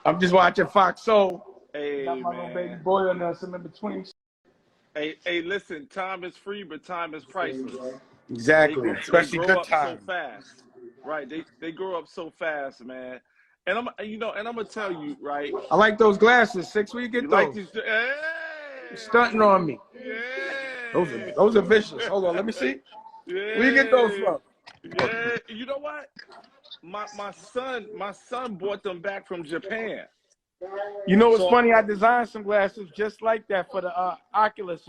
I'm just watching Fox Soul. Hey, got my man. little baby boy on there, some in between. Hey, listen, time is free, but time is priceless. Exactly, especially they grow good up time. so fast, right? They grow up so fast, man. And I'm gonna tell you, right? I like those glasses. Six, where you get You those? like these? Hey! You're stunting on me. Yeah. Those are vicious. Hold on, let me see. Yeah. Where you get those from? Yeah. You know what? My son brought them back from Japan. You know what's funny? I designed some glasses just like that for the Oculus.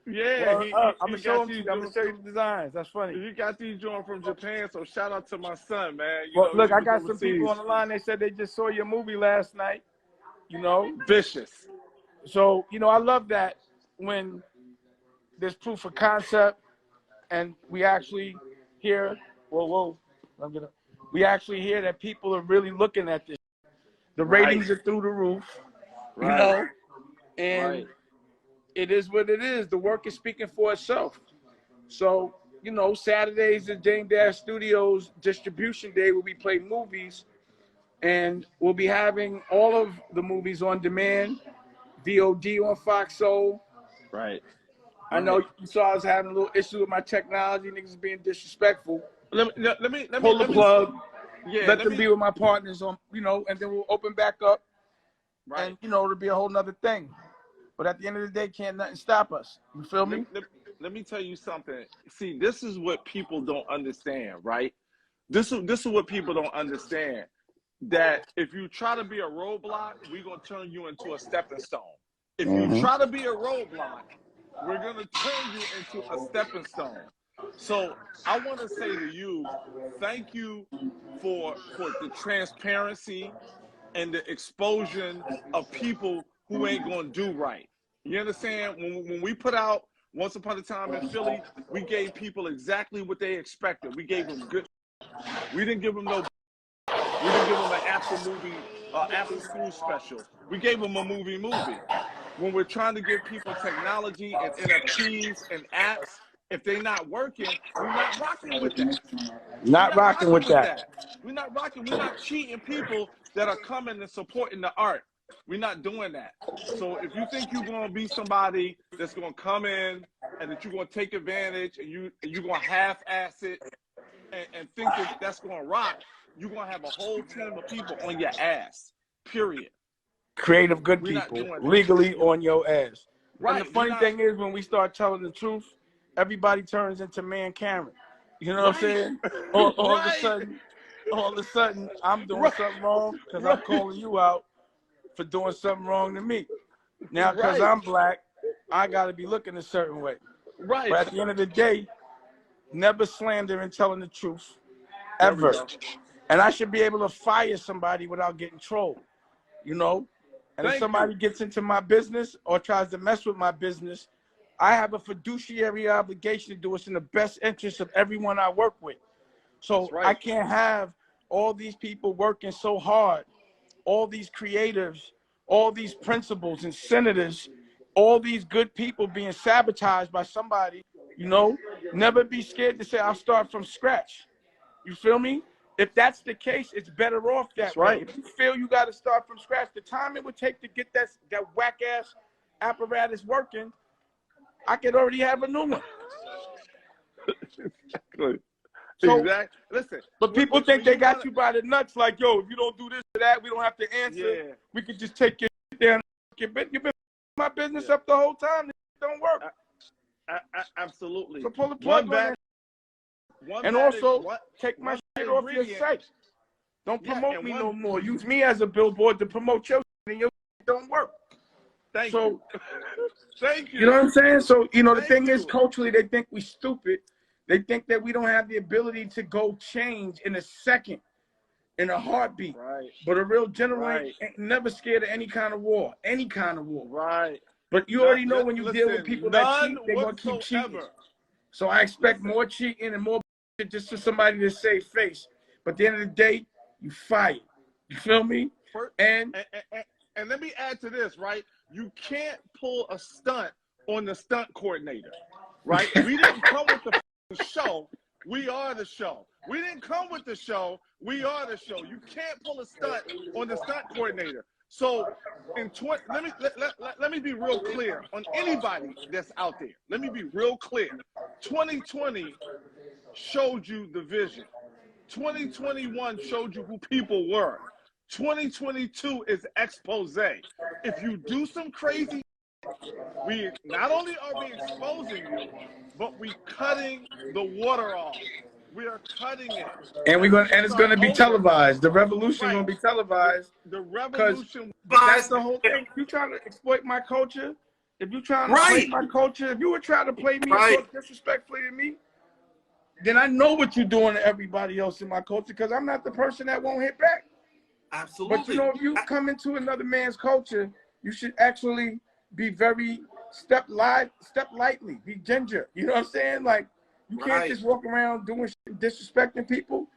Yeah, I'm gonna show them to you. I'm gonna show you the designs. That's funny. You got these joints from Japan, so shout out to my son, man. Well, look, I got some people on the line. They said they just saw your movie last night. You know, vicious. So I love that when there's proof of concept, and we actually hear. We actually hear that people are really looking at this. The ratings are through the roof, and it is what it is. The work is speaking for itself. So, Saturdays is Dane Studios distribution day where we play movies, and we'll be having all of the movies on demand, d.o.d on Fox Soul. Right. I know you saw I was having a little issue with my technology, niggas being disrespectful. Let me pull the plug. Let them be with my partners on, and then we'll open back up. Right. And it'll be a whole nother thing. But at the end of the day, can't nothing stop us. You feel me? Let me tell you something. See, this is what people don't understand, right? This is what people don't understand. That if you try to be a roadblock, we're gonna turn you into a stepping stone. If you try to be a roadblock, we're gonna turn you into a stepping stone. So I want to say to you, thank you for the transparency and the exposure of people who ain't gonna do right. You understand? When we put out Once Upon a Time in Philly, we gave people exactly what they expected. We gave them good. We didn't give them no. We didn't give them an after school special. We gave them a movie. When we're trying to give people technology and NFTs and apps, if they're not working, we're not rocking with that. Not rocking with that. We're not rocking. We're not cheating people that are coming and supporting the art. We're not doing that. So if you think you're going to be somebody that's going to come in and that you're going to take advantage and you're going to half-ass it and think that that's going to rock, you're going to have a whole team of people on your ass, period. Creative good people, legally on your ass. Right. And the funny thing is, when we start telling the truth, everybody turns into man Karen. You know what I'm saying? All of a sudden, I'm doing something wrong because I'm calling you out for doing something wrong to me. Now, because I'm black, I got to be looking a certain way. Right. But at the end of the day, never slander and telling the truth, ever. And I should be able to fire somebody without getting trolled, And if somebody gets into my business or tries to mess with my business, I have a fiduciary obligation to do what's in the best interest of everyone I work with. So I can't have all these people working so hard, all these creatives, all these principals and senators, all these good people being sabotaged by somebody, Never be scared to say, I'll start from scratch. You feel me? If that's the case, it's better off that way. If you feel you got to start from scratch, the time it would take to get that whack-ass apparatus working, I could already have a new one. Exactly. Exactly. Listen. But people think they got you by the nuts, like, yo, if you don't do this or that, we don't have to answer. Yeah. We could just take your shit down. You've been my business up the whole time. It don't work. Absolutely. So pull the plug on that. And also, take my shit off your site. Don't promote me no more. Use me as a billboard to promote your shit, and your shit don't work. Thank you. Thank you. You know what I'm saying? So, the thing is, culturally, they think we stupid. They think that we don't have the ability to go change in a second, in a heartbeat. Right. But a real general ain't never scared of any kind of war. Any kind of war. Right. But you already know when you deal with people that cheat, they're going to keep cheating. So I expect more cheating and more just for somebody to save face. But at the end of the day, you fight. You feel me? And let me add to this, right? You can't pull a stunt on the stunt coordinator, right? We didn't come with the show. We are the show. We didn't come with the show. We are the show. You can't pull a stunt on the stunt coordinator. So let me be real clear on anybody that's out there. Let me be real clear. 2020 showed you the vision. 2021 showed you who people were. 2022 is expose. If you do some crazy, we not only are we exposing you, but we cutting the water off. We are cutting it. And it's gonna be televised. The revolution gonna be televised. The revolution. That's the whole thing. If you trying to exploit my culture, if you trying to play my culture, if you were trying to play me and talk disrespectfully to me, then I know what you're doing to everybody else in my culture, because I'm not the person that won't hit back. Absolutely. But you know, if you come into another man's culture, you should actually be very step lightly, be ginger. You know what I'm saying? Like, you can't just walk around doing shit, disrespecting people.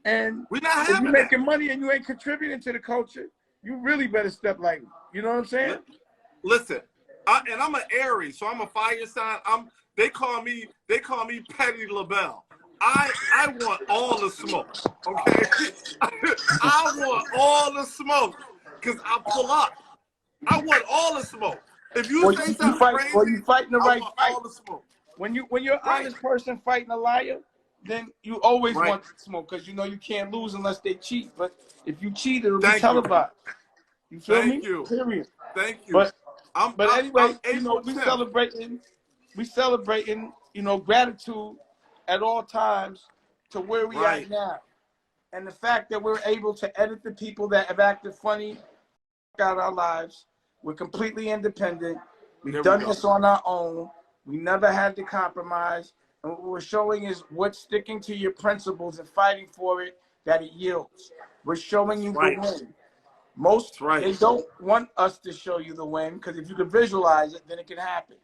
And if you're making money and you ain't contributing to the culture, you really better step lightly. You know what I'm saying? Listen, and I'm an Aries, so I'm a fire sign. They call me Petty LaBelle. I want all the smoke, okay? I want all the smoke, because I pull up. I want all the smoke. If you say something crazy, you fighting the right fight. All the smoke. When you're an honest person fighting a liar, then you always want smoke, because you know you can't lose unless they cheat. But if you cheat, it'll be televised. You feel me? Period. Thank you. But anyway, you know, we celebrating, you know, gratitude at all times to where we are now. And the fact that we're able to edit the people that have acted funny out our lives. We're completely independent. We've done this on our own. We never had to compromise. And what we're showing is what's sticking to your principles and fighting for it, that it yields. We're showing you the win. They don't want us to show you the win, because if you can visualize it, then it can happen.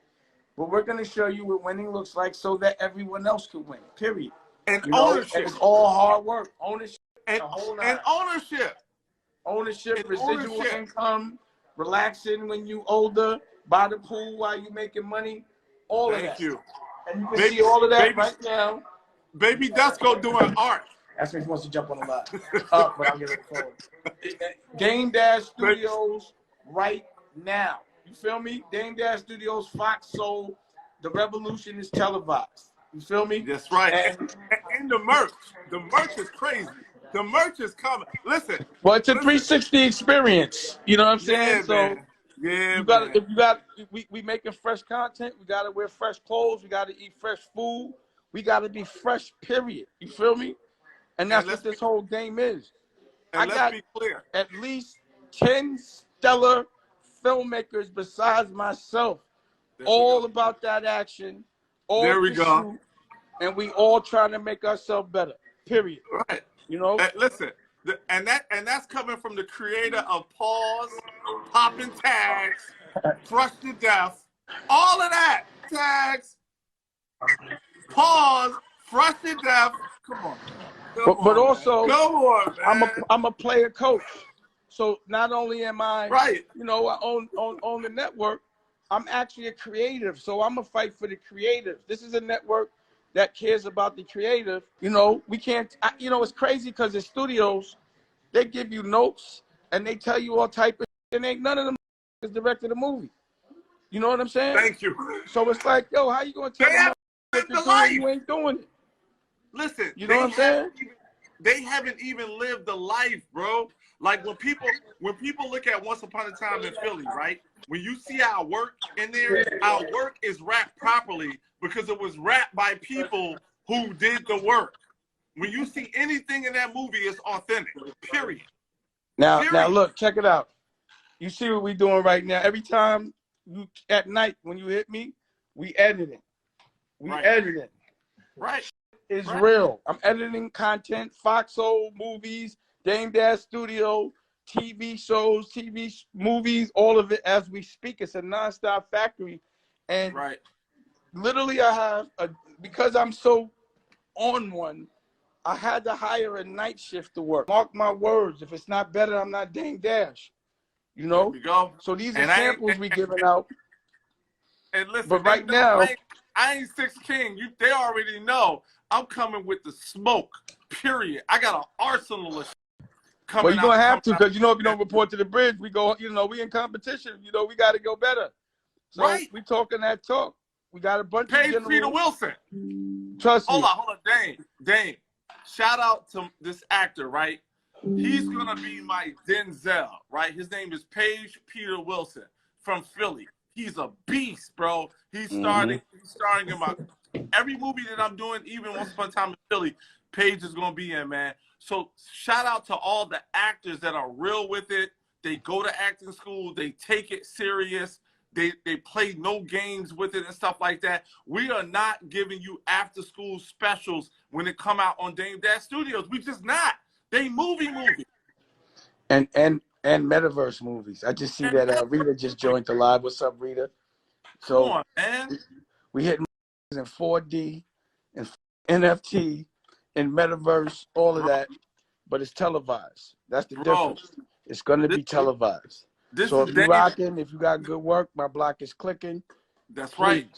But we're going to show you what winning looks like so that everyone else can win, period. And ownership. And it's all hard work. Ownership. And ownership. Ownership, residual income, relaxing when you older, by the pool while you making money, all of that. Thank you. And you can see all of that right now. Baby Dusko doing art. That's when he wants to jump on the line. But I'll get it forward. Dane Studios right now. You feel me? Dane Studios, Fox Soul. The revolution is televised. You feel me? That's right. And the merch. The merch is crazy. The merch is coming. Listen. Well, it's a 360 experience. You know what I'm saying? So we making fresh content. We gotta wear fresh clothes. We gotta eat fresh food. We gotta be fresh, period. You feel me? And that's what this whole game is. And let's be clear. At least 10 stellar filmmakers besides myself, all about that action. There we go. And we all trying to make ourselves better. Period. Right. You know. Listen, and that's coming from the creator of Pause, Popping Tags, Fresh to Death, all of that. Tags, Pause, Fresh to Death. Come on. But also, come on, man. I'm a player coach. So not only am I, you know, I own the network, I'm actually a creative. So I'm gonna fight for the creative. This is a network that cares about the creative. You know, we can't, you know, it's crazy because the studios, they give you notes and they tell you all type of shit, and ain't none of them is directed the movie. You know what I'm saying? Thank you. So it's like, yo, how you gonna tell them what you're doing, you ain't doing it? Listen, you know what I'm saying? They haven't even lived the life, bro. Like when people look at Once Upon a Time in Philly, right? When you see our work in there, our work is wrapped properly because it was wrapped by people who did the work. When you see anything in that movie, it's authentic. Period. Now look, check it out. You see what we're doing right now. Every time at night when you hit me, we editing. We editing. Right. It's real. I'm editing content, Foxhole movies, Dame Dad Studio, TV shows, TV movies, all of it as we speak. It's a nonstop factory. And literally I have, because I'm so on one, I had to hire a night shift to work. Mark my words, if it's not better, I'm not Dame Dash. You know? There we go. So these are samples we giving out. And listen, but right now, I ain't Six King. They already know I'm coming with the smoke. Period. I got an arsenal of shit coming out. Well, you're going to have to, because, you know, if you don't report to the bridge, we go, you know, we in competition. You know, we got to go better. So right. we talking that talk. We got a bunch Page of Peter Wilson. Trust me. Hold on. Dane. Shout out to this actor, right? He's going to be my Denzel, right? His name is Page Peter Wilson from Philly. He's a beast, bro. He's starring in my every movie that I'm doing, even Once Upon a Time in Philly, Page is going to be in, man. So shout out to all the actors that are real with it. They go to acting school. They take it serious. They play no games with it and stuff like that. We are not giving you after school specials when it come out on Dame Dash Studios. We just not. They movie. And metaverse movies. I just see that Rita just joined the live. What's up, Rita? So come on, man. We hit in 4D and NFT and metaverse, all of that, but it's televised. That's the difference. It's going to be televised. So if you're rocking, if you got good work, my block is clicking. That's right.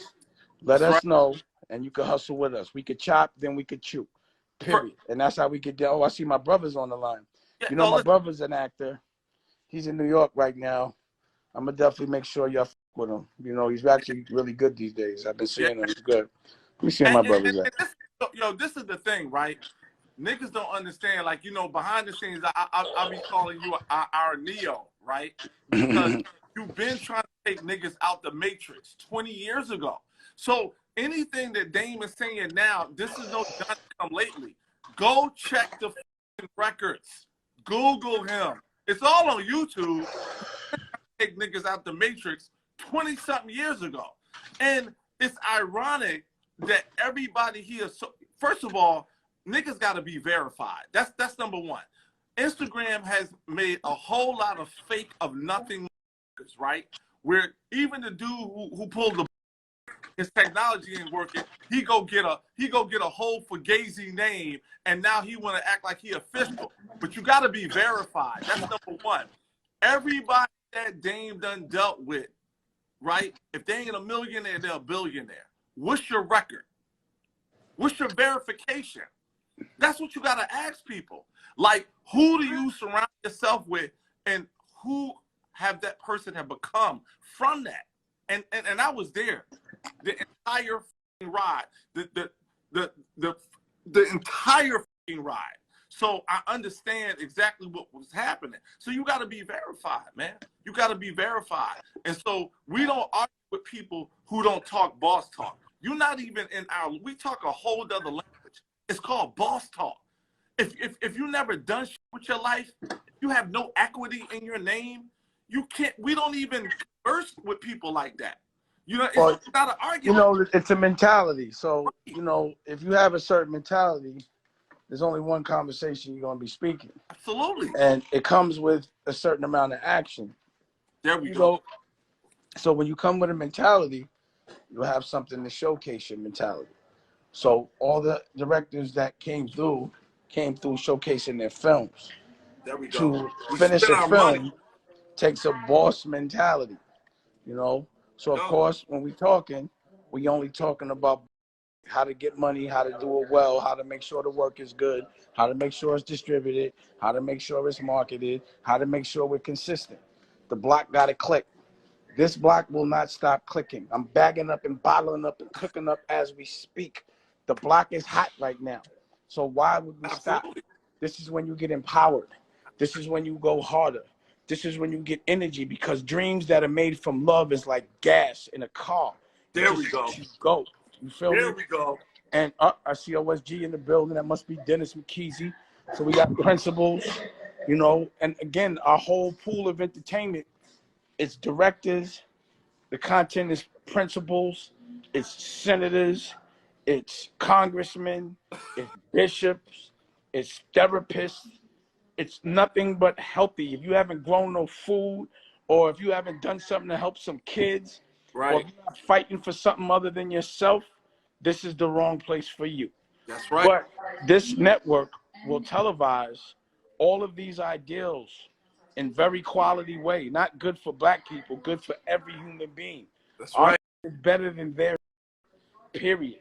Let us know, and you can hustle with us. We could chop, then we could chew. Period. And that's how we get there. Oh, I see my brother's on the line. You know, my brother's an actor. He's in New York right now. I'm going to definitely make sure y'all with him. You know, he's actually really good these days. I've been seeing him. He's good. Let me see how my brother's at. This is the thing, right? Niggas don't understand. Like, you know, behind the scenes, I'll be calling you our Neo, right? Because you've been trying to take niggas out the Matrix 20 years ago. So anything that Dame is saying now, this is no done come lately. Go check the records. Google him. It's all on YouTube. Take niggas out the Matrix 20-something years ago. And it's ironic that everybody here, so first of all, niggas got to be verified. That's number one. Instagram has made a whole lot of fake of nothing, right? Where even the dude who pulled his technology ain't working, he go get a whole Fugazi name, and now he want to act like he official. But you got to be verified. That's number one. Everybody that Dame done dealt with, right? If they ain't a millionaire, they're a billionaire. What's your record? What's your verification? That's what you got to ask people. Like, who do you surround yourself with, and who have that person have become from that? And I was there. The entire ride. The entire ride. So I understand exactly what was happening. So you got to be verified, man. You got to be verified. And so we don't argue with people who don't talk boss talk. You're not even in we talk a whole other language. It's called boss talk. If you never done shit with your life, you have no equity in your name, you can't, we don't even converse with people like that. You know, it's not an argument. You know, it's a mentality. So, you know, if you have a certain mentality, there's only one conversation you're going to be speaking. Absolutely. And it comes with a certain amount of action. There we go. So when you come with a mentality, you'll have something to showcase your mentality. So all the directors that came through showcasing their films. There we go. To finish a film takes a boss mentality, you know? So of course, when we talking, we only talking about how to get money, how to do it well, how to make sure the work is good, how to make sure it's distributed, how to make sure it's marketed, how to make sure we're consistent. The block got to click. This block will not stop clicking. I'm bagging up and bottling up and cooking up as we speak. The block is hot right now. So why would we stop? This is when you get empowered. This is when you go harder. This is when you get energy, because dreams that are made from love is like gas in a car. There we go. You feel me? There we go. And I see OSG in the building. That must be Dennis McKeezy. So we got principals, you know. And again, our whole pool of entertainment, it's directors. The content is principals. It's senators. It's congressmen. It's bishops. It's therapists. It's nothing but healthy. If you haven't grown no food, or if you haven't done something to help some kids, right, or if you're not fighting for something other than yourself, this is the wrong place for you. That's right. But this network will televise all of these ideals in very quality way. Not good for black people, good for every human being. That's right. Ours is better than theirs, period.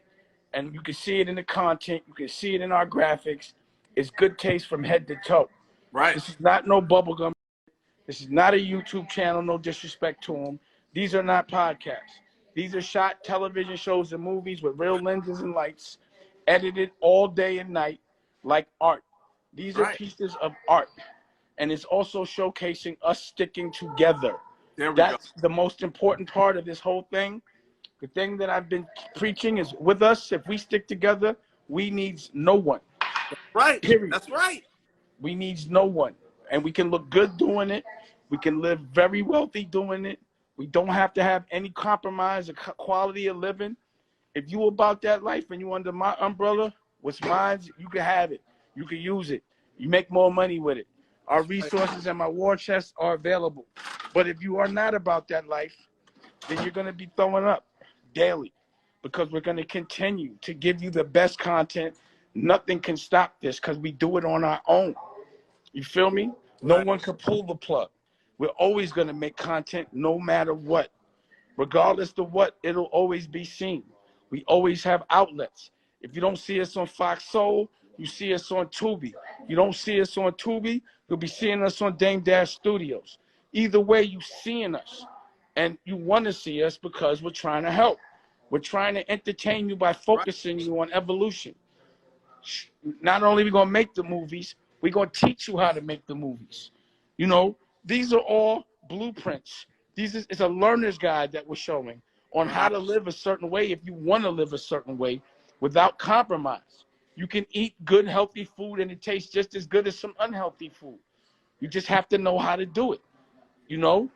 And you can see it in the content. You can see it in our graphics. It's good taste from head to toe. Right. This is not no bubblegum. This is not a YouTube channel, no disrespect to them. These are not podcasts. These are shot television shows and movies with real lenses and lights, edited all day and night like art. These are pieces of art. And it's also showcasing us sticking together. That's the most important part of this whole thing. The thing that I've been preaching is with us, if we stick together, we needs no one. Right. Period. That's right. We needs no one. And we can look good doing it. We can live very wealthy doing it. We don't have to have any compromise of quality of living. If you about that life and you under my umbrella, what's mine, you can have it. You can use it. You make more money with it. Our resources and my war chest are available. But if you are not about that life, then you're going to be throwing up daily, because we're going to continue to give you the best content. Nothing can stop this because we do it on our own. You feel me? No one can pull the plug. We're always going to make content no matter what. Regardless of what, it'll always be seen. We always have outlets. If you don't see us on Fox Soul, you see us on Tubi. You don't see us on Tubi, you'll be seeing us on Dame Dash Studios. Either way, you seeing us. And you want to see us because we're trying to help. We're trying to entertain you by focusing you on evolution. Not only are we going to make the movies, we're going to teach you how to make the movies. You know, these are all blueprints. It's a learner's guide that we're showing on how to live a certain way if you want to live a certain way without compromise. You can eat good, healthy food, and it tastes just as good as some unhealthy food. You just have to know how to do it, you know?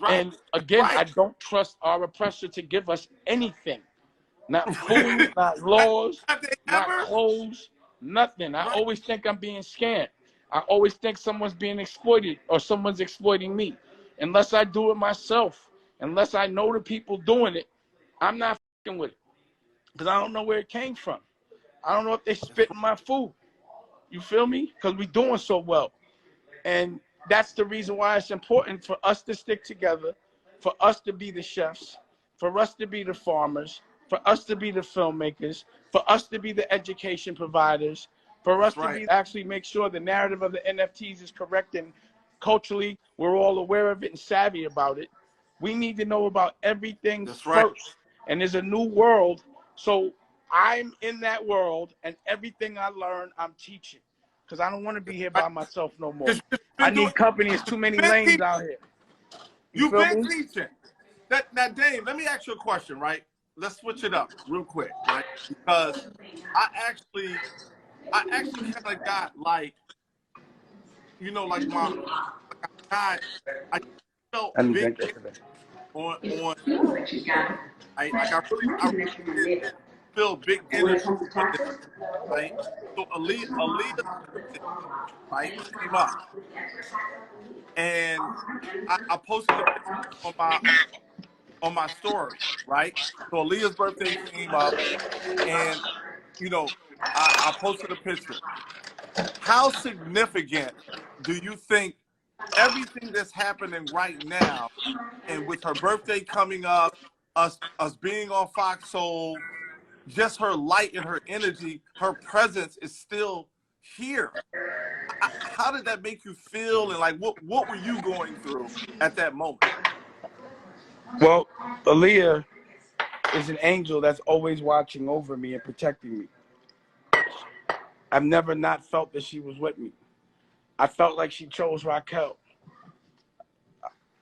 And again, I don't trust our oppressor to give us anything. Not food, not laws, not clothes, nothing. I always think I'm being scammed. I always think someone's being exploited or someone's exploiting me. Unless I do it myself, unless I know the people doing it, I'm not fucking with it. Because I don't know where it came from. I don't know if they spit in my food. You feel me? Because we're doing so well. And that's the reason why it's important for us to stick together, for us to be the chefs, for us to be the farmers, for us to be the filmmakers, for us to be the education providers, for us to be actually make sure the narrative of the NFTs is correct and culturally we're all aware of it and savvy about it. We need to know about everything first. And there's a new world. So I'm in that world, and everything I learn, I'm teaching. Because I don't want to be here by myself no more. I need company. There's too many lanes out here. You've been teaching. Now, Dave, let me ask you a question, right? Let's switch it up real quick, right? Because I actually kind of got like, you know, like I felt big on I really feel big energy on this, right? So Aaliyah right came up, and I posted a picture on my story, right? So Aaliyah's birthday came up, and you know, I posted a picture. How significant do you think everything that's happening right now, and with her birthday coming up, us being on Fox Soul, just her light and her energy, her presence is still here. How did that make you feel, and like what were you going through at that moment? Well, Aaliyah is an angel that's always watching over me and protecting me. I've never not felt that she was with me. I felt like she chose Raquel.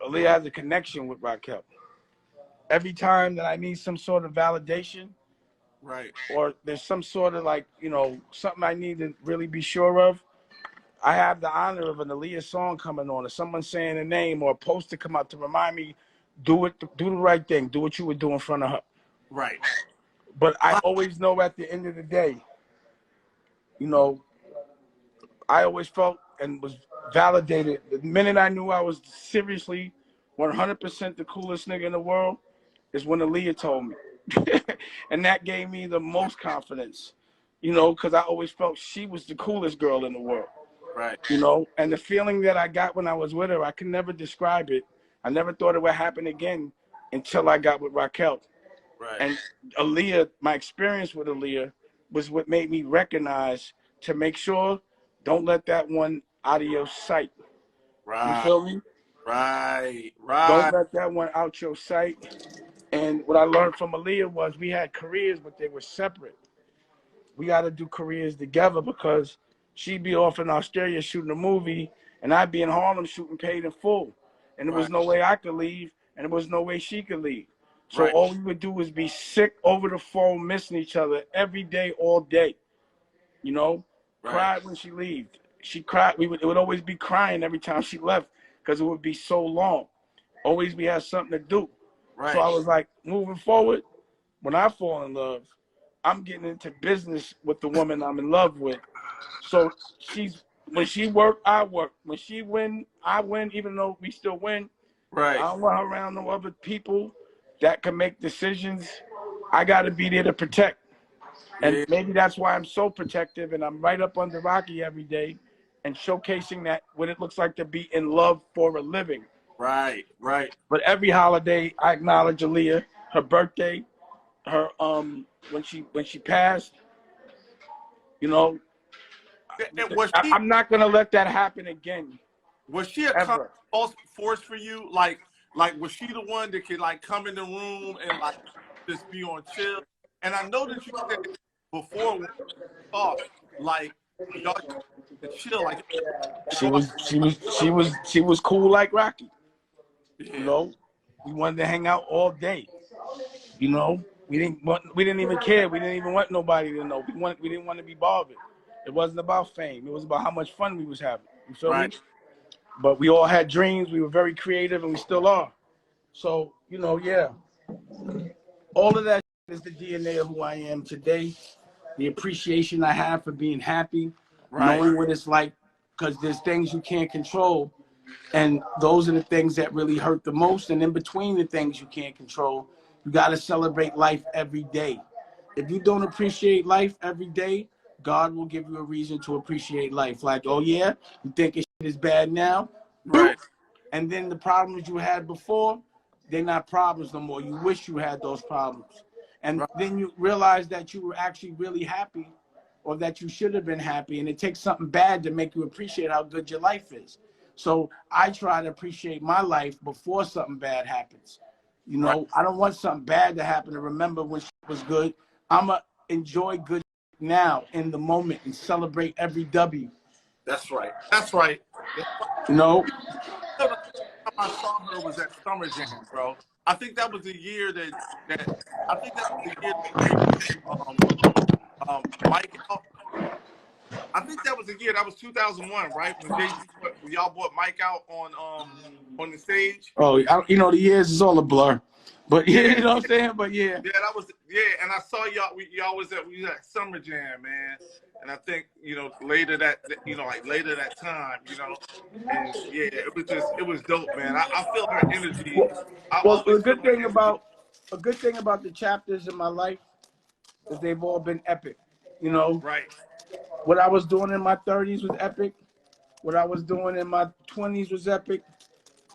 Aaliyah has a connection with Raquel. Every time that I need some sort of validation, or there's some sort of like, you know, something I need to really be sure of, I have the honor of an Aaliyah song coming on, or someone saying a name, or a poster come out to remind me, do the right thing, do what you would do in front of her. Right. But I always know at the end of the day, you know, I always felt and was validated. The minute I knew I was seriously 100% the coolest nigga in the world is when Aaliyah told me. And that gave me the most confidence, you know, because I always felt she was the coolest girl in the world. Right. You know, and the feeling that I got when I was with her, I can never describe it. I never thought it would happen again until I got with Raquel. Right. And Aaliyah, my experience with Aaliyah was what made me recognize to make sure don't let that one out of your sight. Right. You feel me? Right. Don't let that one out your sight. And what I learned from Aaliyah was we had careers, but they were separate. We got to do careers together because she'd be off in Australia shooting a movie, and I'd be in Harlem shooting Paid in Full. And there was no way I could leave, and there was no way she could leave. So all we would do was be sick over the phone, missing each other every day, all day. You know, cried when she left. She cried. It would always be crying every time she left because it would be so long. Always we had something to do. So I was like, moving forward, when I fall in love, I'm getting into business with the woman I'm in love with. So when she work, I work. When she win, I win, even though we still win. I don't want her around no other people that can make decisions. I got to be there to protect. And maybe that's why I'm so protective and I'm right up under Rocky every day and showcasing that what it looks like to be in love for a living. Right. But every holiday, I acknowledge Aaliyah, her birthday, her when she passed, you know, I'm not gonna let that happen again. Was she a force for you? Like was she the one that could like come in the room and like just be on chill? And I know that you said before we talked, like y'all chill, like she was cool like Rocky. You know, we wanted to hang out all day. You know, we didn't even care. We didn't even want nobody to know. We didn't want to be bothered. It wasn't about fame. It was about how much fun we was having. You feel me? But we all had dreams. We were very creative, and we still are. So, you know, yeah. All of that is the DNA of who I am today. The appreciation I have for being happy, knowing what it's like, because there's things you can't control. And those are the things that really hurt the most. And in between the things you can't control, you got to celebrate life every day. If you don't appreciate life every day, God will give you a reason to appreciate life. Like, oh yeah, you think shit is bad now? Right. And then the problems you had before, they're not problems no more. You wish you had those problems. And then you realize that you were actually really happy or that you should have been happy. And it takes something bad to make you appreciate how good your life is. So I try to appreciate my life before something bad happens. You know, I don't want something bad to happen to remember when shit was good. I'm going to enjoy good now in the moment and celebrate every W. That's right. You know? The time I saw her was at Summer Jam, bro. I think that was the year that Mike out. I think that was the year. That was 2001, right? When y'all brought Mike out on the stage. Oh, you know, the years is all a blur. But yeah, you know what I'm saying? But yeah. Yeah, that was and I saw y'all. Y'all was at Summer Jam, man. And I think later that time, and yeah, it was dope, man. I feel her energy. Well, a good thing about the chapters in my life is they've all been epic. You know. Right. What I was doing in my 30s was epic. What I was doing in my 20s was epic.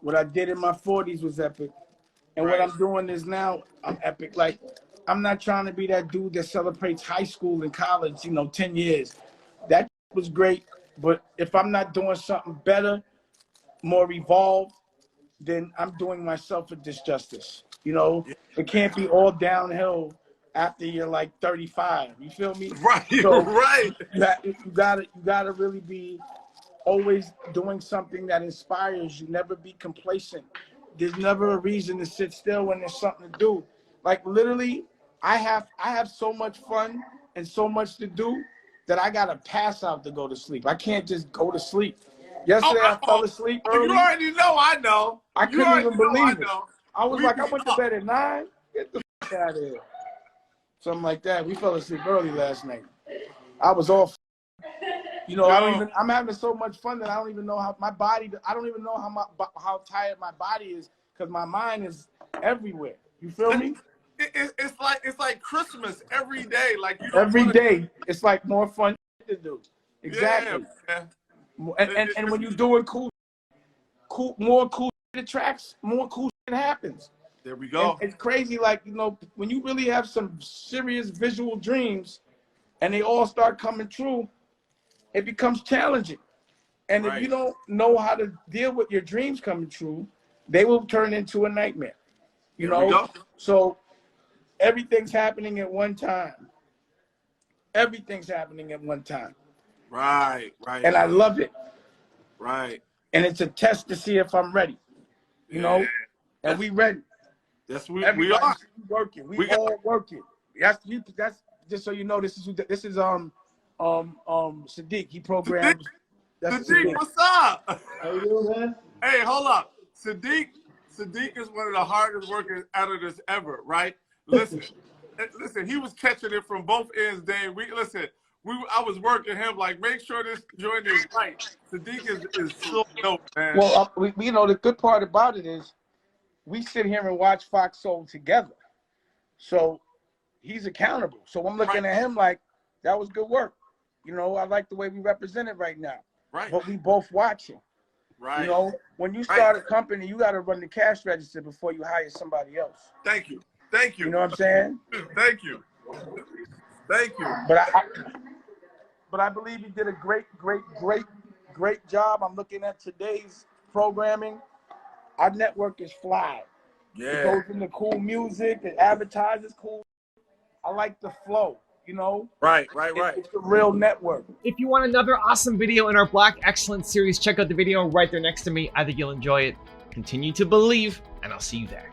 What I did in my 40s was epic. And what I'm doing is now I'm epic. Like, I'm not trying to be that dude that celebrates high school and college, 10 years. That was great. But if I'm not doing something better, more evolved, then I'm doing myself a disjustice. It can't be all downhill after you're like 35. You feel me? Right, so right. You gotta really be always doing something that inspires you. Never be complacent. There's never a reason to sit still when there's something to do. Like literally, I have so much fun and so much to do that I gotta pass out to go to sleep. I can't just go to sleep. Yesterday I fell asleep early. You already know. I know. I couldn't even believe it. I was like, I went to bed at 9. Get the fuck out of here. Something like that. We fell asleep early last night. I was off. I'm having so much fun that I don't even know how my body. I don't even know how tired my body is because my mind is everywhere. You feel me? It's like Christmas every day. Like every day, it's like more fun to do. Exactly. Yeah. And when you're doing more cool attracts, more cool shit happens. There we go. And it's crazy, like when you really have some serious visual dreams, and they all start coming true. it becomes challenging. And if you don't know how to deal with your dreams coming true, they will turn into a nightmare. You know? So everything's happening at one time. Everything's happening at one time. Right. And I love it. Right. And it's a test to see if I'm ready. You know? And we ready. Yes, we are working. We all working. That's just so you know. This is Sadiq. He programs. Sadiq, what's up? How you doing, man? Hey, hold up. Sadiq is one of the hardest working editors ever, right? Listen, he was catching it from both ends, Dane. I was working him like, make sure this joint is right. Sadiq is so dope, man. Well, you know, the good part about it is we sit here and watch Fox Soul together. So he's accountable. So I'm looking at him like, that was good work. You know, I like the way we represent it right now. Right. But we both watching. Right. You know, when you start a company, you got to run the cash register before you hire somebody else. Thank you. You know what I'm saying? Thank you. But I believe he did a great job. I'm looking at today's programming. Our network is fly. Yeah. It goes into cool music. It advertises cool. I like the flow. You know? Right. It's a real network. If you want another awesome video in our Black Excellence series, check out the video right there next to me. I think you'll enjoy it. Continue to believe, and I'll see you there.